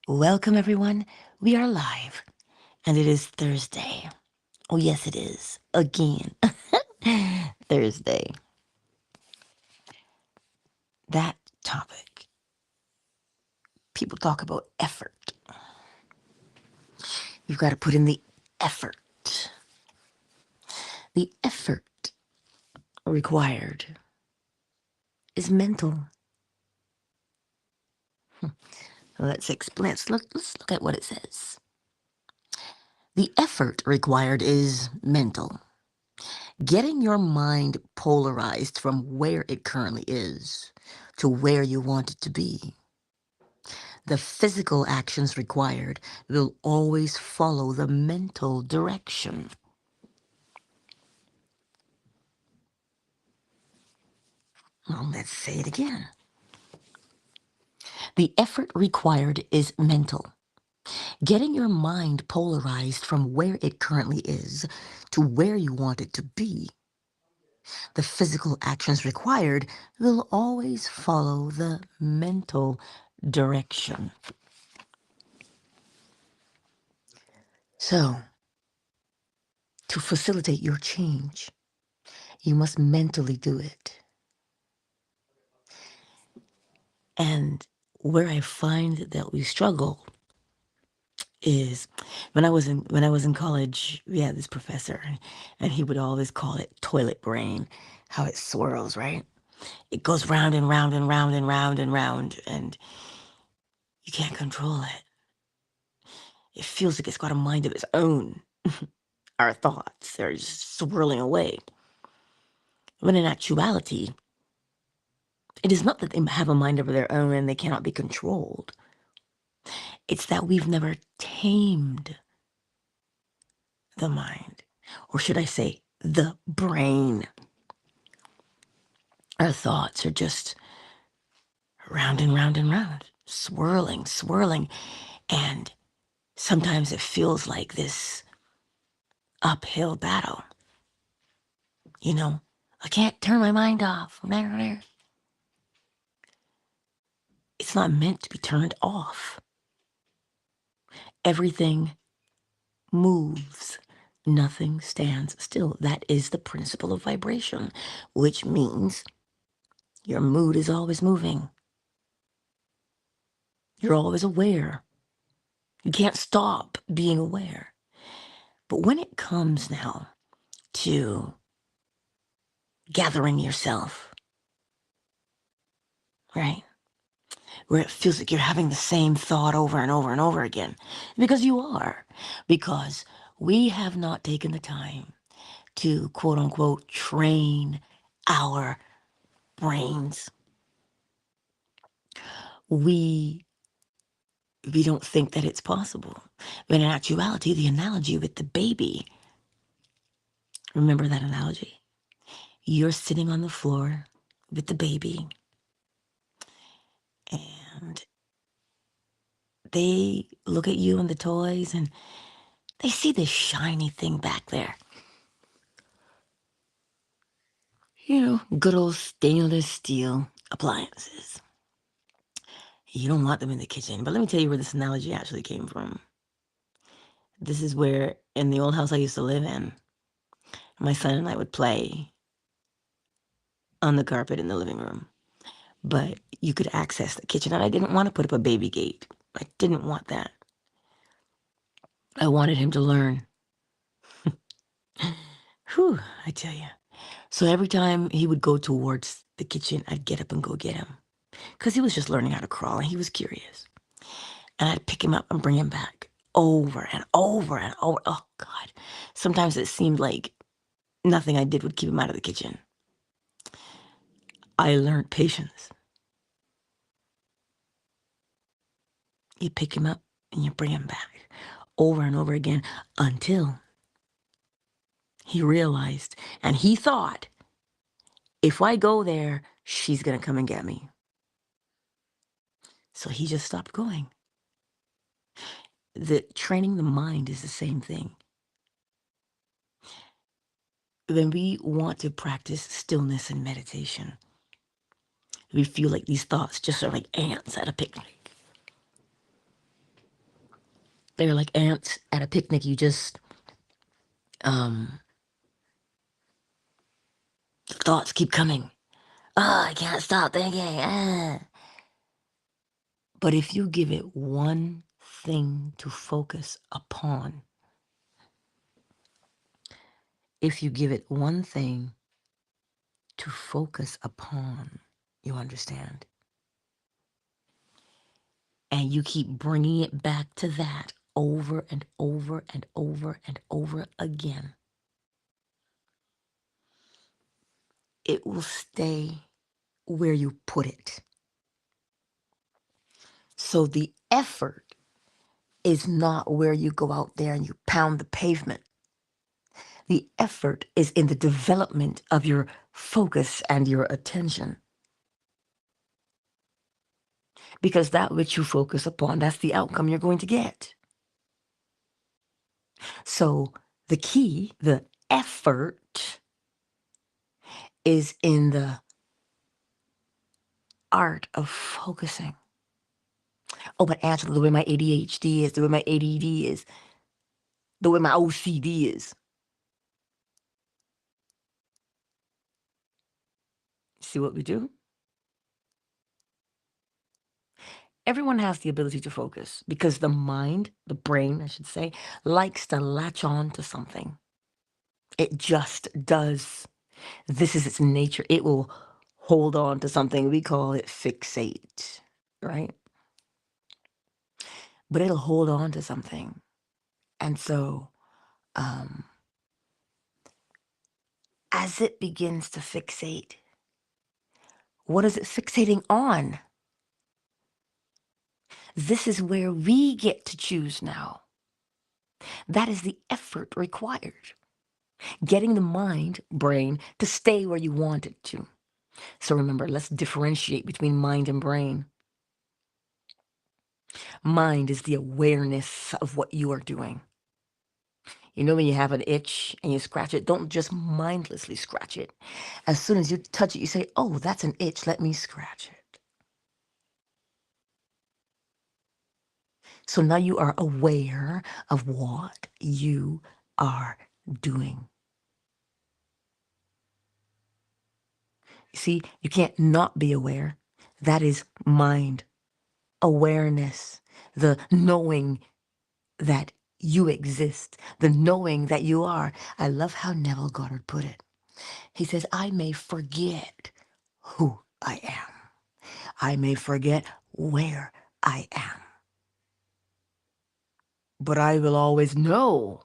Welcome, everyone. We are live, and it is Thursday. Oh, yes, it is. Again, Thursday. That topic. People talk about effort. You've got to put in the effort. The effort required is mental. Let's explain. Let's look at what it says. The effort required is mental. Getting your mind polarized from where it currently is to where you want it to be. The physical actions required will always follow the mental direction. Well, let's say it again. The effort required is mental. Getting your mind polarized from where it currently is to where you want it to be. The physical actions required will always follow the mental direction. So, to facilitate your change, you must mentally do it. And where I find that we struggle is when I was in college, we had this professor, and he would always call it toilet brain, how it swirls, right? It goes round and round and round and round and round, and you can't control it. It feels like it's got a mind of its own. Our thoughts are just swirling away. When in actuality, it is not that they have a mind of their own and they cannot be controlled. It's that we've never tamed the mind, or should I say, the brain. Our thoughts are just round and round and round, swirling, swirling. And sometimes it feels like this uphill battle. You know, I can't turn my mind off. It's not meant to be turned off. Everything moves. Nothing stands still. That is the principle of vibration, which means your mood is always moving. You're always aware. You can't stop being aware. But when it comes now to gathering yourself, right? Where it feels like you're having the same thought over and over and over again. Because you are. Because we have not taken the time to, quote unquote, train our brains. We don't think that it's possible. But in actuality, the analogy with the baby, remember that analogy? You're sitting on the floor with the baby, and they look at you and the toys, and they see this shiny thing back there. You know, good old stainless steel appliances. You don't want them in the kitchen. But let me tell you where this analogy actually came from. This is where, in the old house I used to live in, my son and I would play on the carpet in the living room. But you could access the kitchen, and I didn't want to put up a baby gate. I didn't want that. I wanted him to learn. Whew, I tell you. So every time he would go towards the kitchen, I'd get up and go get him. Because he was just learning how to crawl, and he was curious. And I'd pick him up and bring him back over and over and over. Oh, God. Sometimes it seemed like nothing I did would keep him out of the kitchen. I learned patience. You pick him up and you bring him back over and over again until he realized, and he thought, if I go there, she's going to come and get me. So he just stopped going. Training the mind is the same thing. When we want to practice stillness and meditation, we feel like these thoughts just are like ants at a picnic. They're like ants at a picnic. You just, um, thoughts keep coming. Oh, I can't stop thinking. But if you give it one thing to focus upon, if you give it one thing to focus upon, you understand? And you keep bringing it back to that over and over and over and over again, it will stay where you put it. So the effort is not where you go out there and you pound the pavement. The effort is in the development of your focus and your attention. Because that which you focus upon, that's the outcome you're going to get. So the key, the effort, is in the art of focusing. Oh, but Angela, the way my ADHD is, the way my ADD is, the way my OCD is. See what we do? Everyone has the ability to focus because the mind, the brain, I should say, likes to latch on to something. It just does. This is its nature. It will hold on to something. We call it fixate, right? But it'll hold on to something. And so, as it begins to fixate, what is it fixating on? This is where we get to choose now. That is the effort required. Getting the mind, brain, to stay where you want it to. So remember, let's differentiate between mind and brain. Mind is the awareness of what you are doing. You know when you have an itch and you scratch it, don't just mindlessly scratch it. As soon as you touch it, you say, oh, that's an itch, let me scratch it. So now you are aware of what you are doing. You see, you can't not be aware. That is mind. Awareness, the knowing that you exist, the knowing that you are. I love how Neville Goddard put it. He says, I may forget who I am. I may forget where I am. But I will always know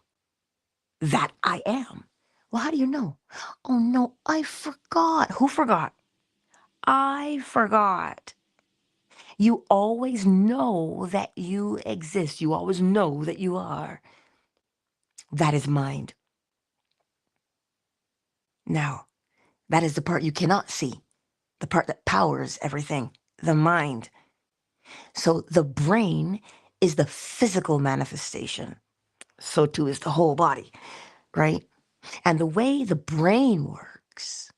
that I am. Well, how do you know? Oh no, I forgot. Who forgot? I forgot. You always know that you exist. You always know that you are. That is mind. Now, that is the part you cannot see, the part that powers everything, the mind. So the brain is the physical manifestation. So too is the whole body, right? And the way the brain works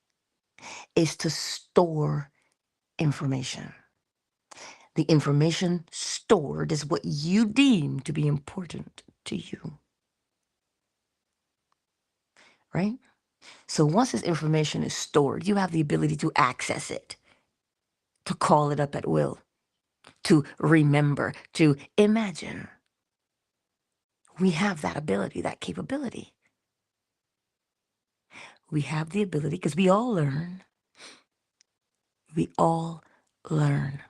is to store information. The information stored is what you deem to be important to you, right? So once this information is stored, you have the ability to access it, to call it up at will, to remember, to imagine. We have that ability, that capability. We have the ability because we all learn. We all learn.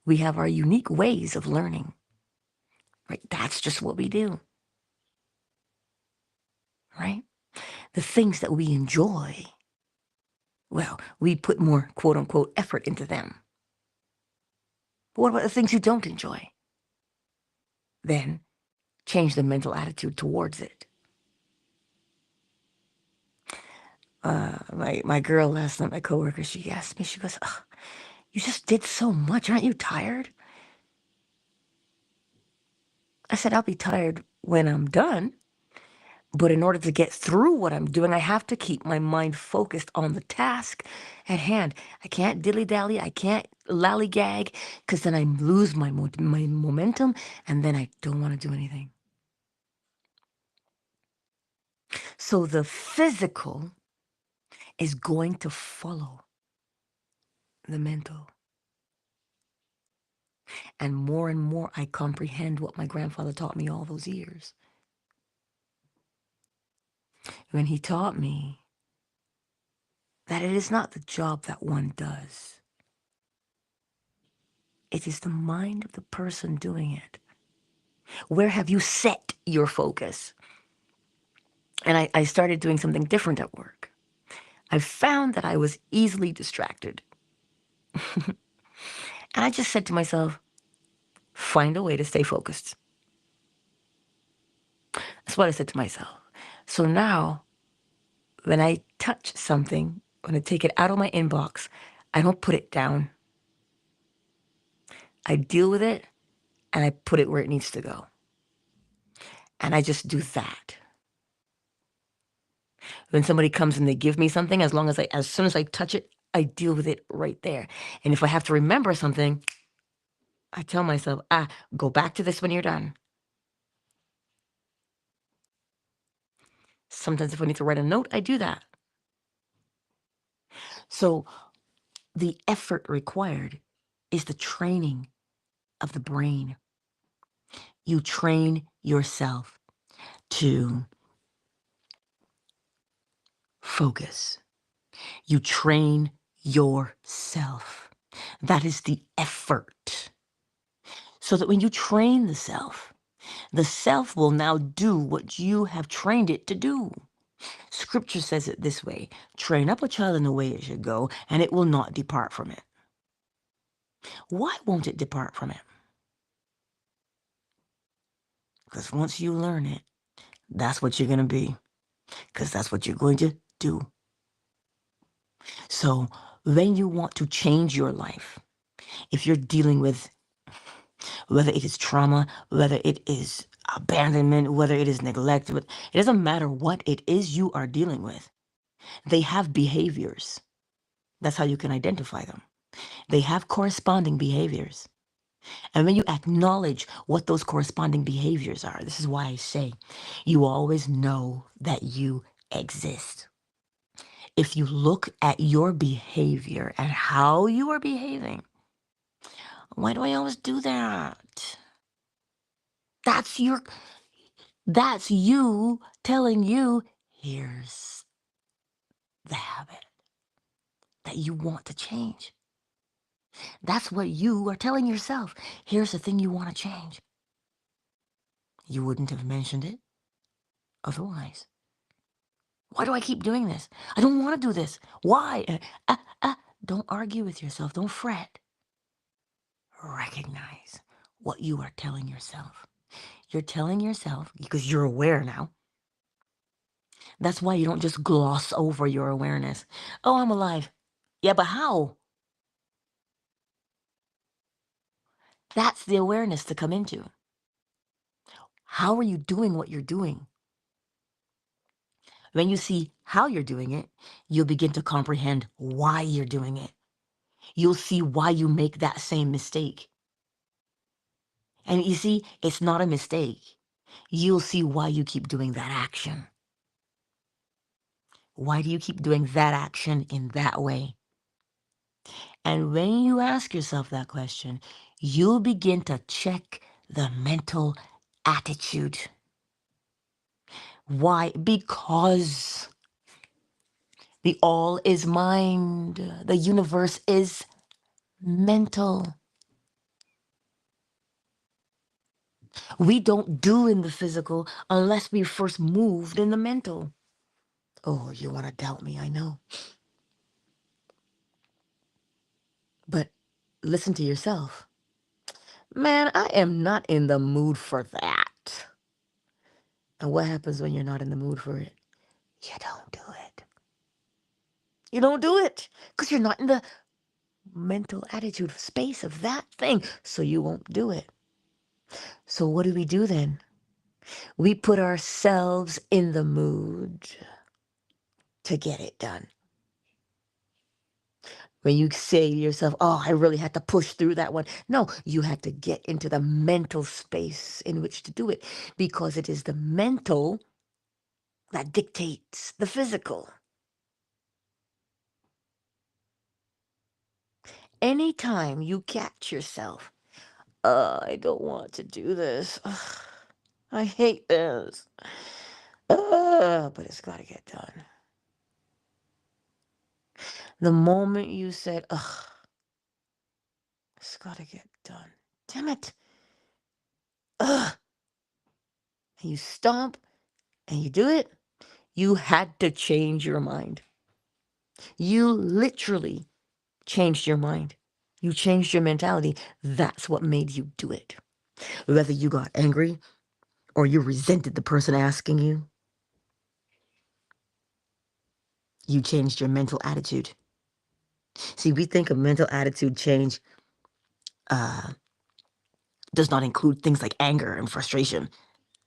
We have our unique ways of learning, right? That's just what we do, right? The things that we enjoy, well, we put more quote unquote effort into them. But what about the things you don't enjoy? Then change the mental attitude towards it. My girl last night, my coworker, she asked me, she goes, oh, you just did so much. Aren't you tired? I said, I'll be tired when I'm done. But in order to get through what I'm doing, I have to keep my mind focused on the task at hand. I can't dilly-dally. I can't lollygag, because then I lose my momentum, and then I don't want to do anything. So the physical is going to follow the mental. And more I comprehend what my grandfather taught me all those years. When he taught me that it is not the job that one does. It is the mind of the person doing it. Where have you set your focus? And I started doing something different at work. I found that I was easily distracted. And I just said to myself, find a way to stay focused. That's what I said to myself. So now, when I touch something, when I take it out of my inbox, I don't put it down. I deal with it, and I put it where it needs to go. And I just do that. When somebody comes and they give me something, as soon as I touch it, I deal with it right there. And if I have to remember something, I tell myself, go back to this when you're done. Sometimes if I need to write a note, I do that. So the effort required is the training of the brain. You train yourself to focus. You train yourself. That is the effort. So that when you train the self will now do what you have trained it to do. Scripture says it this way: train up a child in the way it should go, and it will not depart from it. Why won't it depart from it? Because once you learn it, that's what you're going to be. Because that's what you're going to do. So when you want to change your life, if you're dealing with, whether it is trauma, whether it is abandonment, whether it is neglect, it doesn't matter what it is you are dealing with. They have behaviors. That's how you can identify them. They have corresponding behaviors. And when you acknowledge what those corresponding behaviors are, this is why I say you always know that you exist. If you look at your behavior and how you are behaving, why do I always do that? That's you telling you, here's the habit that you want to change. That's what you are telling yourself. Here's the thing you want to change. You wouldn't have mentioned it otherwise. Why do I keep doing this? I don't want to do this. Why? Don't argue with yourself. Don't fret. Recognize what you are telling yourself. You're telling yourself, because you're aware now. That's why you don't just gloss over your awareness. Oh, I'm alive. Yeah, but how? That's the awareness to come into. How are you doing what you're doing? When you see how you're doing it, you'll begin to comprehend why you're doing it. You'll see why you make that same mistake. And you see, it's not a mistake. You'll see why you keep doing that action. Why do you keep doing that action in that way? And when you ask yourself that question, you'll begin to check the mental attitude. Why? Because the all is mind. The universe is mental. We don't do in the physical unless we first moved in the mental. Oh, you want to doubt me, I know. But listen to yourself. Man, I am not in the mood for that. And what happens when you're not in the mood for it? You don't do it. You don't do it because you're not in the mental attitude space of that thing. So you won't do it. So what do we do then? We put ourselves in the mood to get it done. When you say to yourself, oh, I really had to push through that one. No, you had to get into the mental space in which to do it, because it is the mental that dictates the physical. Anytime you catch yourself, I don't want to do this. Ugh, I hate this. But it's got to get done. The moment you said, ugh, it's got to get done. Damn it. Ugh. And you stomp and you do it, you had to change your mind. You literally changed your mind. You changed your mentality. That's what made you do it. Whether you got angry or you resented the person asking you, you changed your mental attitude. See, we think a mental attitude change does not include things like anger and frustration.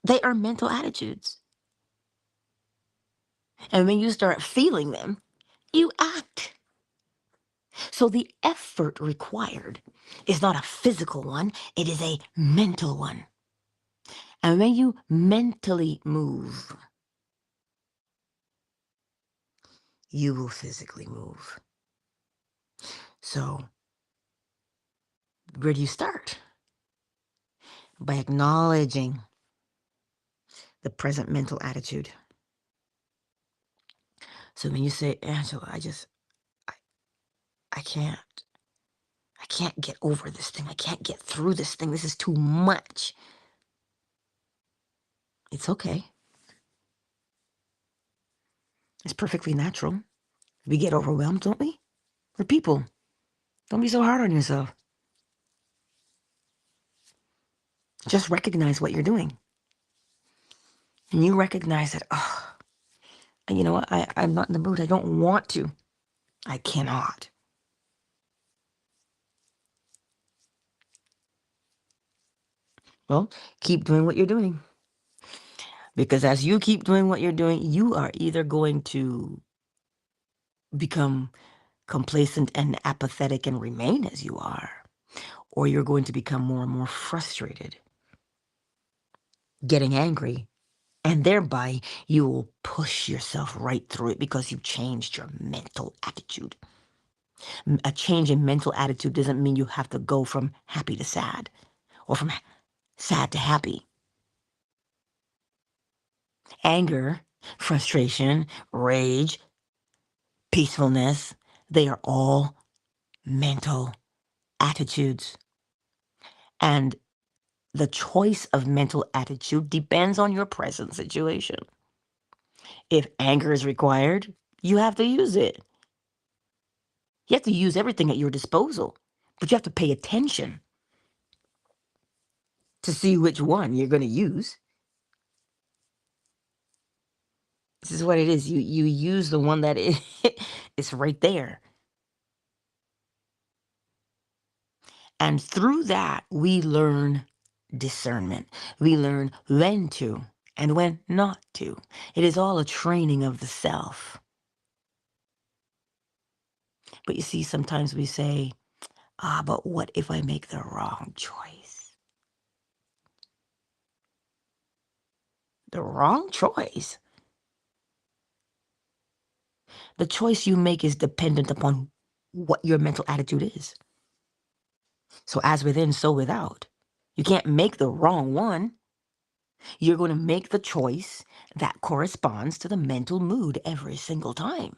They are mental attitudes. And when you start feeling them, you act. So the effort required is not a physical one, it is a mental one. And when you mentally move, you will physically move. So where do you start? By acknowledging the present mental attitude. So when you say, Angela, I can't get over this thing. I can't get through this thing. This is too much. It's okay. It's perfectly natural. We get overwhelmed, don't we? We're people. Don't be so hard on yourself. Just recognize what you're doing. And you recognize that, oh, you know what? I'm not in the mood. I don't want to. I cannot. Well, keep doing what you're doing. Because as you keep doing what you're doing, you are either going to become complacent and apathetic and remain as you are, or you're going to become more and more frustrated, getting angry, and thereby you will push yourself right through it because you've changed your mental attitude. A change in mental attitude doesn't mean you have to go from happy to sad or from sad to happy. Anger, frustration, rage, peacefulness, they are all mental attitudes. And the choice of mental attitude depends on your present situation. If anger is required, you have to use it. You have to use everything at your disposal, but you have to pay attention to see which one you're going to use. This is what it is. You use the one that it's right there. And through that, we learn discernment. We learn when to and when not to. It is all a training of the self. But you see, sometimes we say, but what if I make the wrong choice? The wrong choice? The choice you make is dependent upon what your mental attitude is. So as within, so without. You can't make the wrong one. You're going to make the choice that corresponds to the mental mood every single time.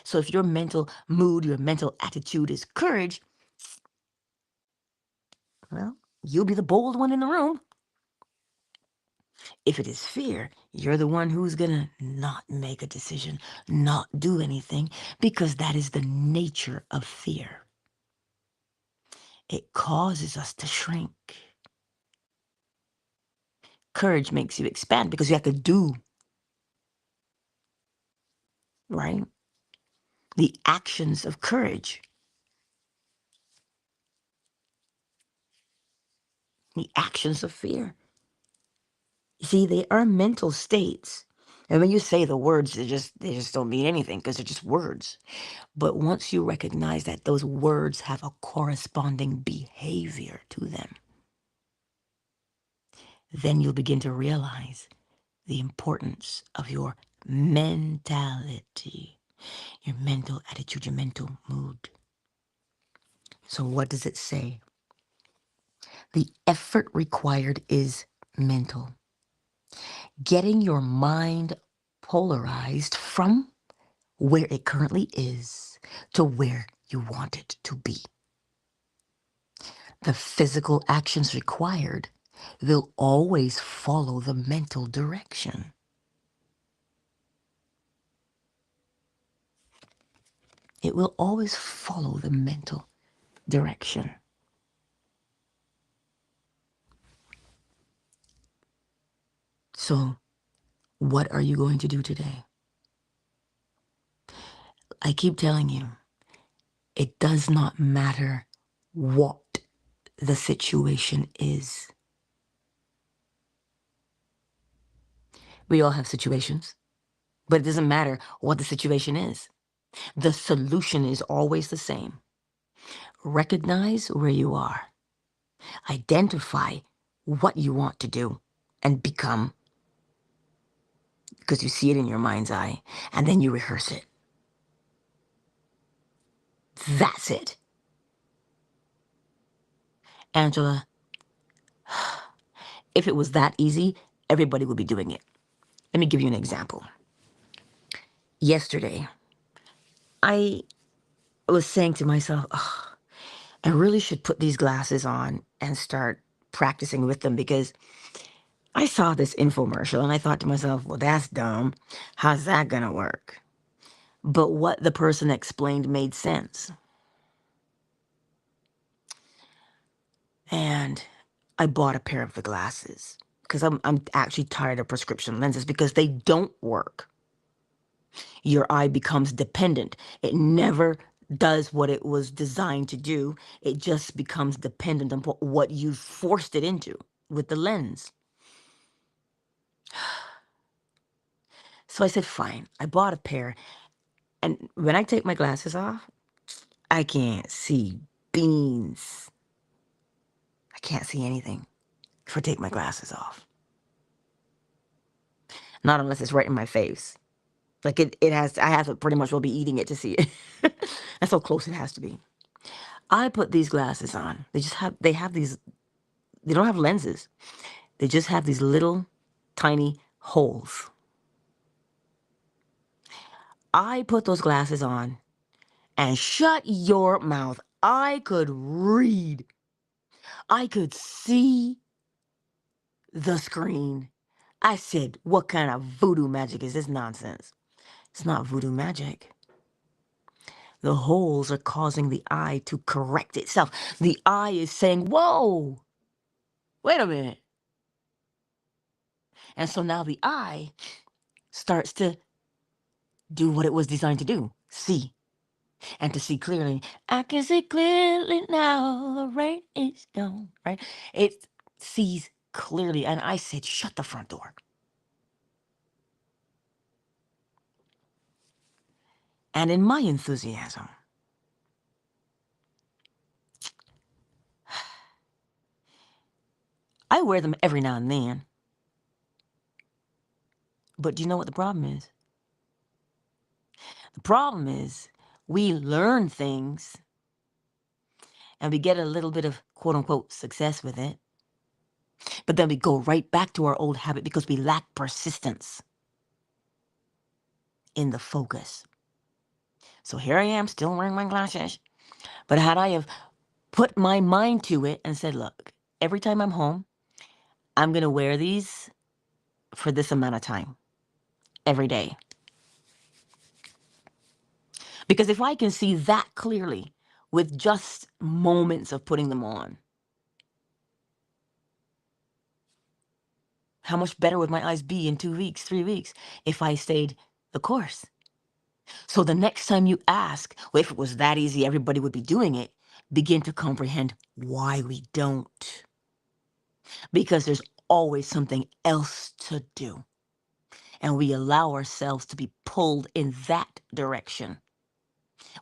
So if your mental mood, your mental attitude is courage, well, you'll be the bold one in the room. If it is fear, you're the one who's going to not make a decision, not do anything, because that is the nature of fear. It causes us to shrink. Courage makes you expand because you have to do, right? The actions of courage. The actions of fear. See, they are mental states. And when you say the words, they just don't mean anything because they're just words. But once you recognize that those words have a corresponding behavior to them, then you'll begin to realize the importance of your mentality, your mental attitude, your mental mood. So what does it say? The effort required is mental. Getting your mind polarized from where it currently is to where you want it to be. The physical actions required will always follow the mental direction. It will always follow the mental direction. So, what are you going to do today? I keep telling you, it does not matter what the situation is. We all have situations, but it doesn't matter what the situation is. The solution is always the same. Recognize where you are. Identify what you want to do and become, because you see it in your mind's eye, and then you rehearse it. That's it. Angela, if it was that easy, everybody would be doing it. Let me give you an example. Yesterday, I was saying to myself, oh, I really should put these glasses on and start practicing with them because I saw this infomercial and I thought to myself, well, that's dumb. How's that going to work? But what the person explained made sense. And I bought a pair of the glasses because I'm actually tired of prescription lenses because they don't work. Your eye becomes dependent. It never does what it was designed to do. It just becomes dependent on what you forced it into with the lens. So I said, fine. I bought a pair. And when I take my glasses off, I can't see beans. I can't see anything if I take my glasses off. Not unless it's right in my face. Like it has, I have to pretty much will be eating it to see it. That's how close it has to be. I put these glasses on. They have these, they don't have lenses. They just have these little tiny holes. I put those glasses on and shut your mouth. I could read. I could see the screen. I said, what kind of voodoo magic is this nonsense? It's not voodoo magic. The holes are causing the eye to correct itself. The eye is saying, whoa, wait a minute. And so now the eye starts to do what it was designed to do, see. And to see clearly, I can see clearly now, the rain is gone, right? It sees clearly. And I said, shut the front door. And in my enthusiasm, I wear them every now and then. But do you know what the problem is? The problem is we learn things and we get a little bit of quote unquote success with it. But then we go right back to our old habit because we lack persistence in the focus. So here I am still wearing my glasses. But had I have put my mind to it and said, look, every time I'm home, I'm going to wear these for this amount of time every day. Because if I can see that clearly with just moments of putting them on, how much better would my eyes be in 2 weeks, 3 weeks if I stayed the course? So the next time you ask, well, if it was that easy, everybody would be doing it, begin to comprehend why we don't. Because there's always something else to do. And we allow ourselves to be pulled in that direction.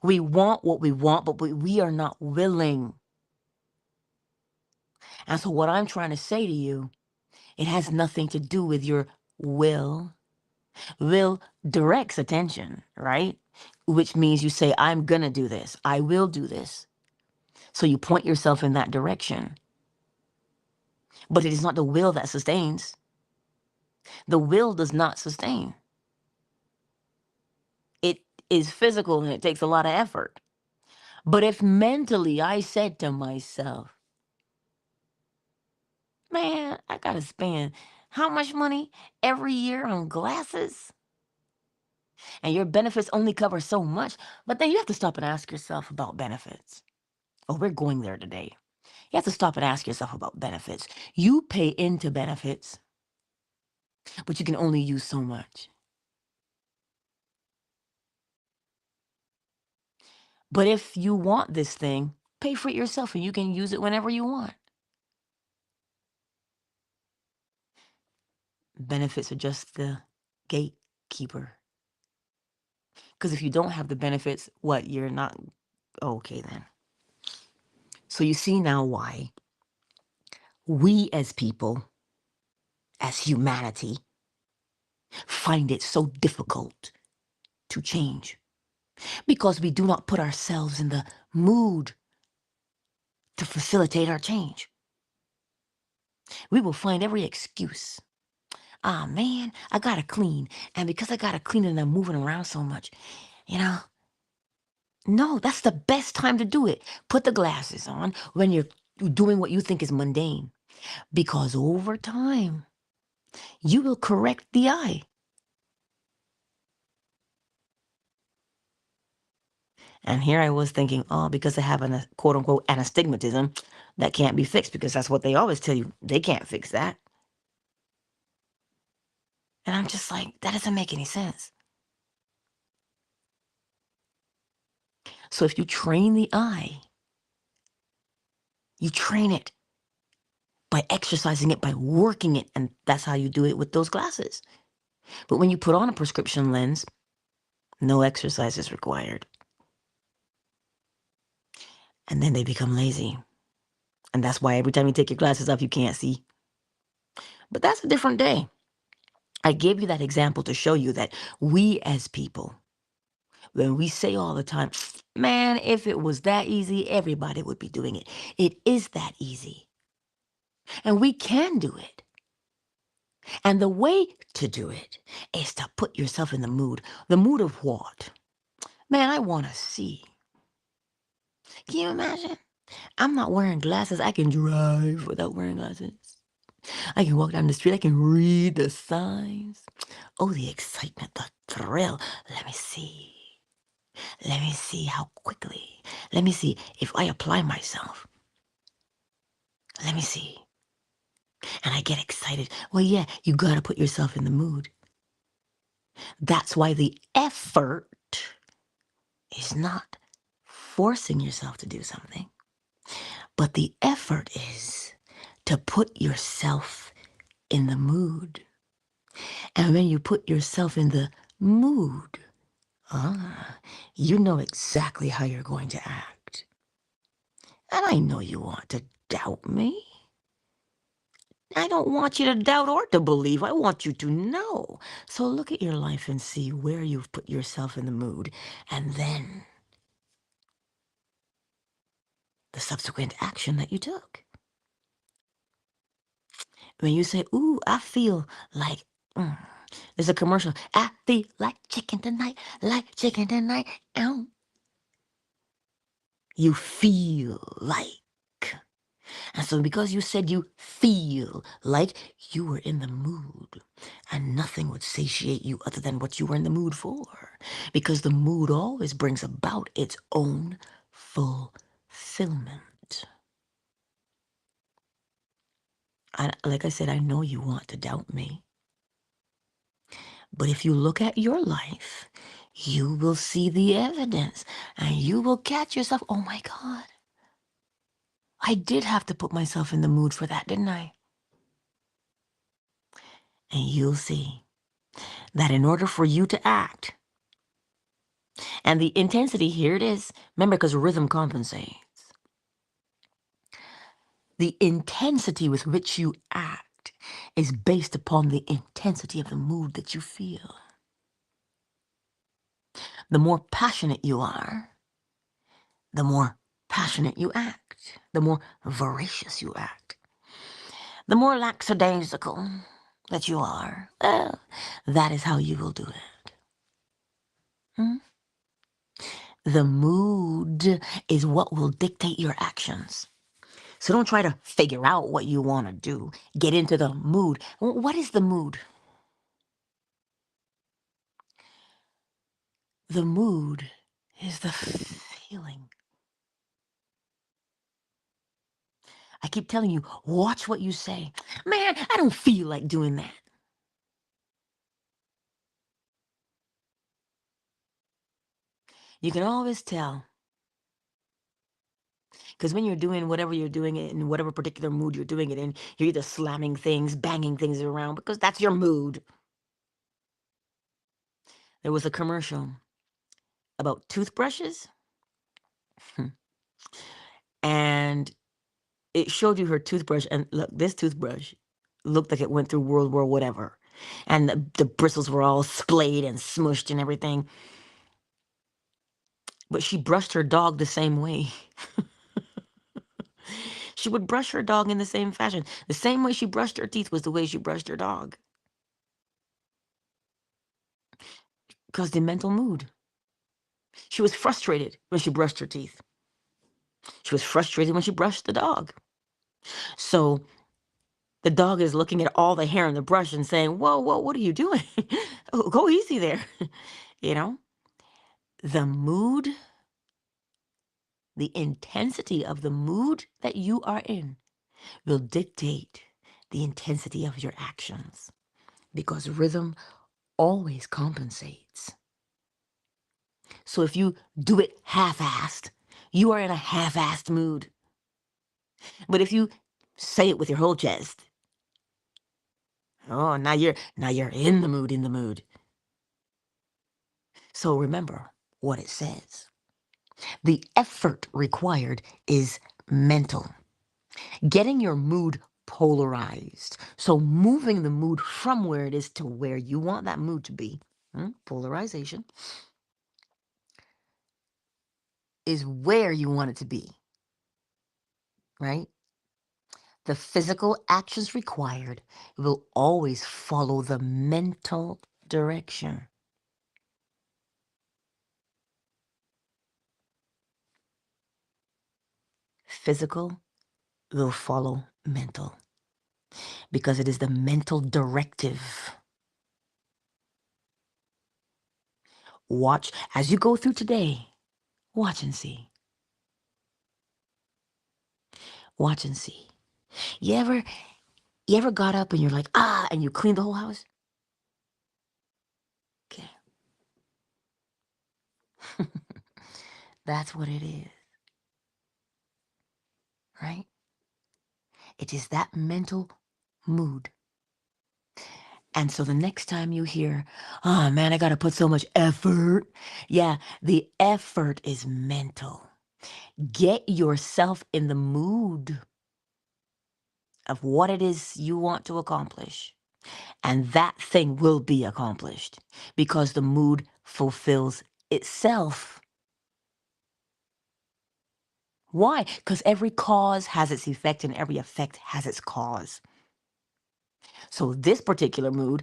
We want what we want, but we are not willing. And so what I'm trying to say to you, it has nothing to do with your will. Will directs attention, right? Which means you say, I'm going to do this. I will do this. So you point yourself in that direction. But it is not the will that sustains. The will does not sustain. It is physical and it takes a lot of effort. But if mentally I said to myself, man, I got to spend how much money every year on glasses? And your benefits only cover so much. But then you have to stop and ask yourself about benefits. Oh, we're going there today. You have to stop and ask yourself about benefits. You pay into benefits, but you can only use so much. But if you want this thing, pay for it yourself and you can use it whenever you want. Benefits are just the gatekeeper. Because if you don't have the benefits, what? You're not okay then. So you see now why we as people, as humanity, find it so difficult to change. Because we do not put ourselves in the mood to facilitate our change. We will find every excuse. Ah, man, I gotta clean. And because I gotta clean and I'm moving around so much, you know, no, that's the best time to do it. Put the glasses on when you're doing what you think is mundane. Because over time, you will correct the eye. And here I was thinking, oh, because I have a quote unquote astigmatism, that can't be fixed because that's what they always tell you. They can't fix that. And I'm just like, that doesn't make any sense. So if you train the eye, you train it by exercising it, by working it. And that's how you do it with those glasses. But when you put on a prescription lens, no exercise is required. And then they become lazy. And that's why every time you take your glasses off, you can't see. But that's a different day. I gave you that example to show you that we as people, when we say all the time, man, if it was that easy, everybody would be doing it. It is that easy. And we can do it. And the way to do it is to put yourself in the mood. The mood of what? Man, I want to see. Can you imagine? I'm not wearing glasses. I can drive without wearing glasses. I can walk down the street. I can read the signs. Oh, the excitement, the thrill. Let me see. Let me see how quickly. Let me see if I apply myself. Let me see. And I get excited. Well, yeah, you got to put yourself in the mood. That's why the effort is not forcing yourself to do something, but the effort is to put yourself in the mood. And when you put yourself in the mood, you know exactly how you're going to act. And I know you want to doubt me. I don't want you to doubt or to believe. I want you to know. So look at your life and see where you've put yourself in the mood. And then the subsequent action that you took. When you say, ooh, I feel like, there's a commercial. I feel like chicken tonight, like chicken tonight. Ow. You feel like. And so because you said you feel like, you were in the mood. And nothing would satiate you other than what you were in the mood for. Because the mood always brings about its own fulfillment. Like I said, I know you want to doubt me. But if you look at your life, you will see the evidence. And you will catch yourself, oh my God. I did have to put myself in the mood for that, didn't I? And you'll see that in order for you to act, and the intensity, here it is, remember, because rhythm compensates. The intensity with which you act is based upon the intensity of the mood that you feel. The more passionate you are, the more passionate you act, the more voracious you act. The more lackadaisical that you are, well, that is how you will do it. Hmm? The mood is what will dictate your actions. So don't try to figure out what you want to do. Get into the mood. What is the mood? The mood is the feeling. I keep telling you, watch what you say. Man, I don't feel like doing that. You can always tell. Because when you're doing whatever you're doing it in whatever particular mood you're doing it in, you're either slamming things, banging things around, because that's your mood. There was a commercial about toothbrushes, and it showed you her toothbrush. And look, this toothbrush looked like it went through World War whatever. And the bristles were all splayed and smushed and everything. But she brushed her dog the same way. She would brush her dog in the same fashion. The same way she brushed her teeth was the way she brushed her dog. Because the mental mood. She was frustrated when she brushed her teeth. She was frustrated when she brushed the dog. So the dog is looking at all the hair in the brush and saying, whoa, what are you doing? Oh, go easy there. You know, the mood, the intensity of the mood that you are in will dictate the intensity of your actions, because rhythm always compensates. So if you do it half-assed, you are in a half-assed mood. But if you say it with your whole chest, oh, now you're in the mood. So remember what it says. The effort required is mental. Getting your mood polarized. So moving the mood from where it is to where you want that mood to be. Polarization is where you want it to be, right? The physical actions required will always follow the mental direction. Physical will follow mental, because it is the mental directive. Watch as you go through today. Watch and see. Watch and see. You ever got up and you're like, and you cleaned the whole house? Okay. That's what it is, right? It is that mental mood. And so the next time you hear, oh man, I got to put so much effort. Yeah, the effort is mental. Get yourself in the mood of what it is you want to accomplish. And that thing will be accomplished, because the mood fulfills itself. Why? Because every cause has its effect and every effect has its cause. So this particular mood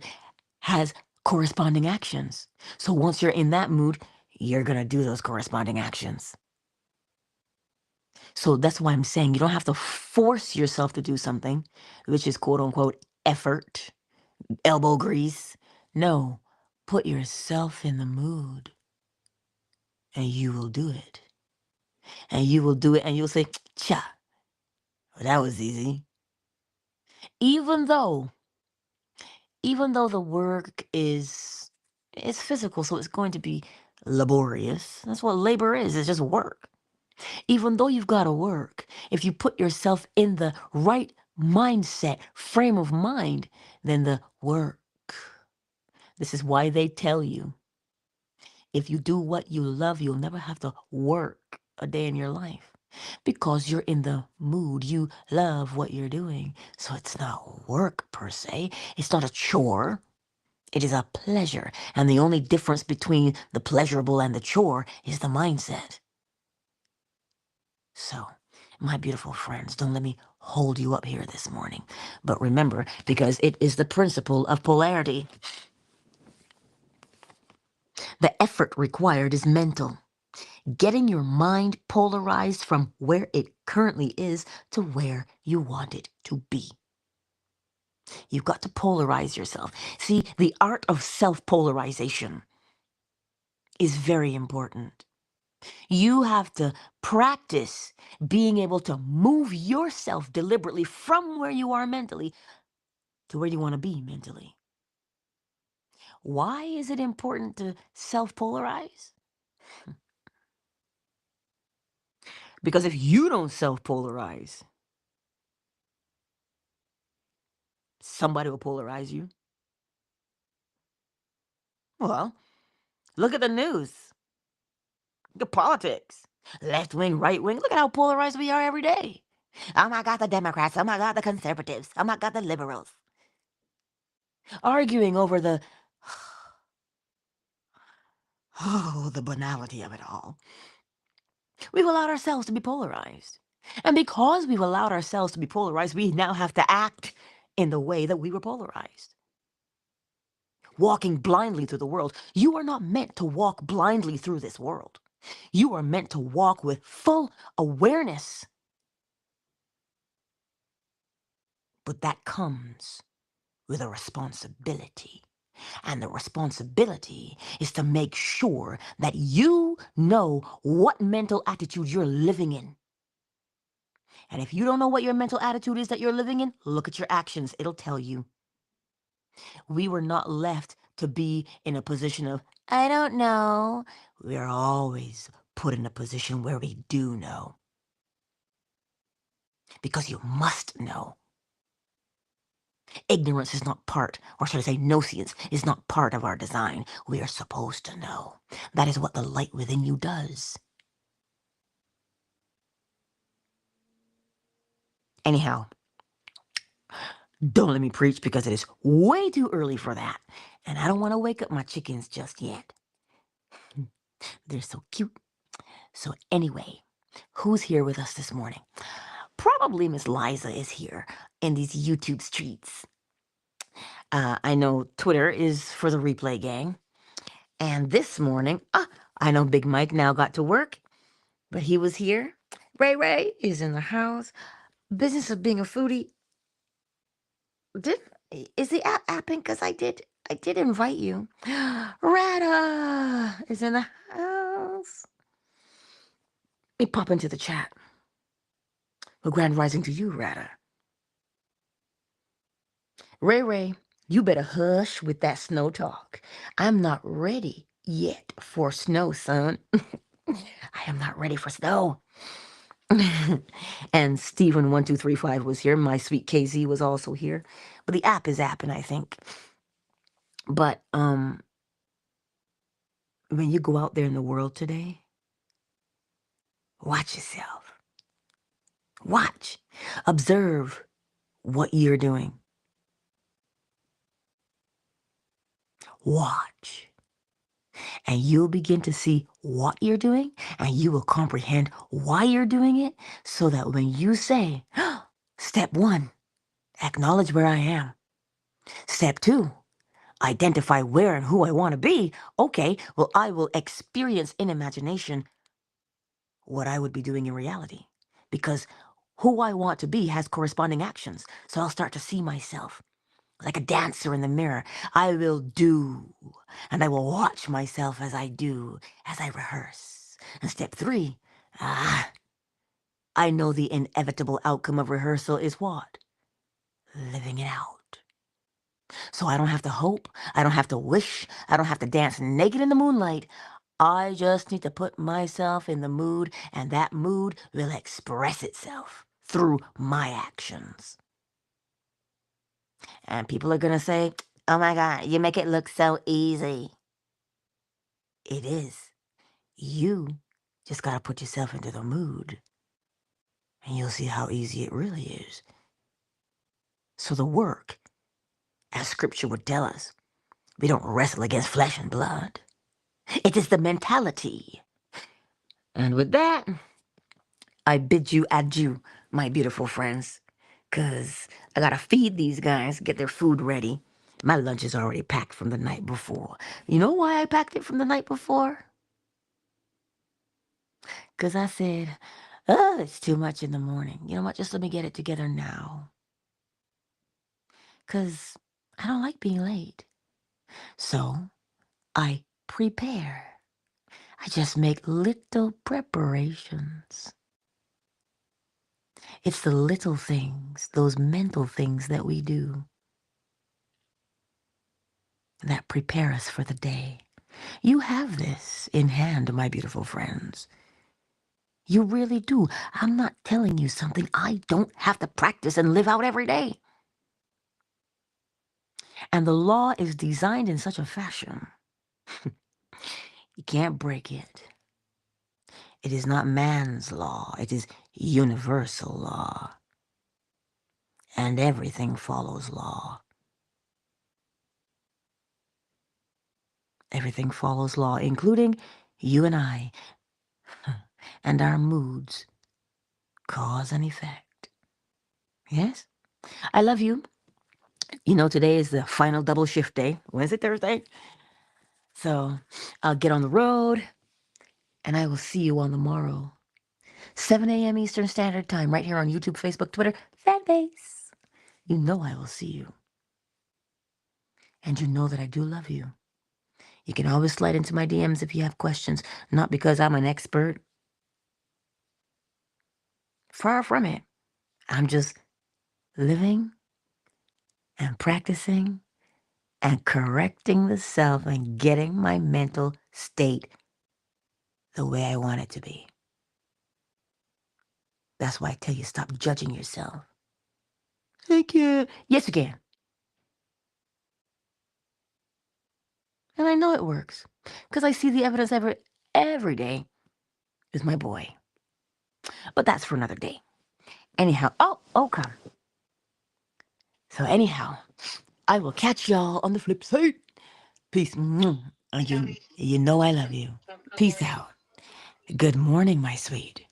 has corresponding actions. So once you're in that mood, you're going to do those corresponding actions. So that's why I'm saying you don't have to force yourself to do something, which is quote unquote effort, elbow grease. No, put yourself in the mood and you will do it. And you will do it and you'll say, cha, well, that was easy. Even though the work is it's physical, so it's going to be laborious. That's what labor is. It's just work. Even though you've got to work, if you put yourself in the right mindset, frame of mind than the work. This is why they tell you, if you do what you love, you'll never have to work a day in your life because you're in the mood. You love what you're doing. So it's not work per se. It's not a chore. It is a pleasure. And the only difference between the pleasurable and the chore is the mindset. So, my beautiful friends, don't let me hold you up here this morning. But remember, because it is the principle of polarity, the effort required is mental. Getting your mind polarized from where it currently is to where you want it to be. You've got to polarize yourself. See, the art of self-polarization is very important. You have to practice being able to move yourself deliberately from where you are mentally to where you want to be mentally. Why is it important to self-polarize? Because if you don't self-polarize, somebody will polarize you. Well, look at the news. Look at politics. Left wing, right wing. Look at how polarized we are every day. Oh my God, the Democrats. Oh my God, the conservatives. Oh my God, the liberals. Arguing over the, oh, the banality of it all. We've allowed ourselves to be polarized. And because we've allowed ourselves to be polarized, we now have to act in the way that we were polarized. Walking blindly through the world. You are not meant to walk blindly through this world. You are meant to walk with full awareness. But that comes with a responsibility. And the responsibility is to make sure that you know what mental attitude you're living in. And if you don't know what your mental attitude is that you're living in, look at your actions. It'll tell you. We were not left to be in a position of, I don't know. We are always put in a position where we do know. Because you must know. Ignorance is not part, or should I say noscience, is not part of our design. We are supposed to know. That is what the light within you does. Anyhow, don't let me preach because it is way too early for that. And I don't want to wake up my chickens just yet. They're so cute. So anyway, who's here with us this morning? Probably Miss Liza is here in these YouTube streets. I know Twitter is for the replay gang. And this morning, I know Big Mike now got to work, but he was here. Ray Ray is in the house. Business of being a foodie. Did is the app apping? Because I did invite you. Rada is in the house. Let me pop into the chat. Well, grand rising to you, Rada. Ray Ray, you better hush with that snow talk. I'm not ready yet for snow, son. I am not ready for snow. And Stephen1235 was here. My sweet KZ was also here. But the app is apping, I think. But when you go out there in the world today, watch yourself. Watch. Observe what you're doing. Watch. And you'll begin to see what you're doing, and you will comprehend why you're doing it, so that when you say, step 1, acknowledge where I am. Step 2, identify where and who I want to be. Okay, well, I will experience in imagination what I would be doing in reality. Because who I want to be has corresponding actions. So I'll start to see myself like a dancer in the mirror. I will do, and I will watch myself as I do, as I rehearse. And step 3, I know the inevitable outcome of rehearsal is what? Living it out. So I don't have to hope, I don't have to wish, I don't have to dance naked in the moonlight. I just need to put myself in the mood, and that mood will express itself through my actions. And people are going to say, oh my God, you make it look so easy. It is. You just got to put yourself into the mood, and you'll see how easy it really is. So the work, as scripture would tell us, we don't wrestle against flesh and blood. It is the mentality. And with that, I bid you adieu, my beautiful friends, because I got to feed these guys, get their food ready. My lunch is already packed from the night before. You know why I packed it from the night before? Because I said, oh, it's too much in the morning. You know what? Just let me get it together now. Because I don't like being late. So I prepare. I just make little preparations. It's the little things, those mental things that we do that prepare us for the day. You have this in hand, my beautiful friends. You really do. I'm not telling you something I don't have to practice and live out every day. And the law is designed in such a fashion, you can't break it. It is not man's law, it is universal law. And everything follows law. Everything follows law, including you and I, and our moods, cause and effect. Yes? I love you. You know, today is the final double shift day. Wednesday, Thursday. So I'll get on the road, and I will see you on the morrow. 7 a.m. Eastern Standard Time, right here on YouTube, Facebook, Twitter, Fanbase. You know I will see you. And you know that I do love you. You can always slide into my DMs if you have questions, not because I'm an expert. Far from it. I'm just living and practicing and correcting the self and getting my mental state the way I want it to be. That's why I tell you, stop judging yourself. I can't. Yes, you can. And I know it works because I see the evidence every day with my boy. But that's for another day. Anyhow, oh, come. So anyhow, I will catch y'all on the flip side. Peace. You know I love you. Peace out. Good morning, my sweet.